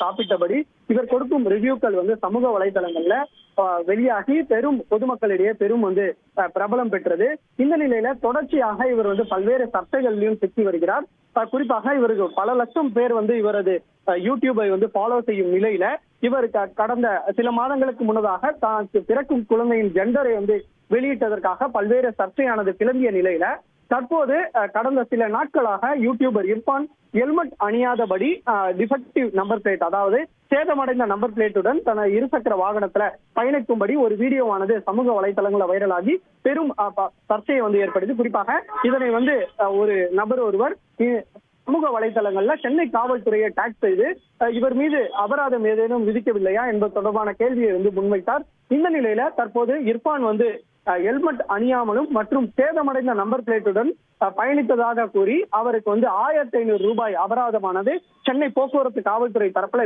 சாப்பிட்டபடி இவர் கொடுக்கும் ரிவ்யூக்கள் சமூக வலைதளங்கள்ல வெளியாகி பெரும் பொதுமக்களிடையே பெரும் பிரபலம் பெற்றது. இந்த நிலையில தொடர்ச்சியாக இவர் பல்வேறு சர்ச்சைகளிலும் சிக்கி வருகிறார். குறிப்பாக இவருக்கு பல லட்சம் பேர் இவரது யூடியூபை ஃபாலோ செய்யும் நிலையில இவர் கடந்த சில மாதங்களுக்கு முன்னதாக தான் பிறக்கும் குழந்தையின் ஜெண்டரை வெளியிட்டதற்காக பல்வேறு சர்ச்சையானது கிளம்பிய நிலையில தற்போது கடந்த சில நாட்களாக யூடியூபர் இர்ஃபான் ஹெல்மெட் அணியாதபடி டிஃபெக்டிவ் நம்பர் பிளேட், அதாவது சேதமடைந்த நம்பர் பிளேட்டுடன் தன இருசக்கர வாகனத்துல பயணிக்கும்படி ஒரு வீடியோவானது சமூக வலைதளங்கள வைரலாகி பெரும் சர்ச்சையை ஏற்படுத்தி, குறிப்பாக இதனை ஒரு நபர் ஒருவர் சமூக வலைதளங்கள்ல சென்னை காவல்துறையை டாக் செய்து இவர் மீது அபராதம் ஏதேனும் விதிக்கவில்லையா என்பது தொடர்பான கேள்வியை முன்வைத்தார். இந்த நிலையில தற்போது இர்ஃபான் ஹெல்மெட் அணியாமலும் மற்றும் சேதமடைந்த நம்பர் பிளேட்டுடன் பயணித்ததாக கூறி அவருக்கு 1500 ரூபாய் அபராதமானது சென்னை போக்குவரத்து காவல்துறை தரப்புல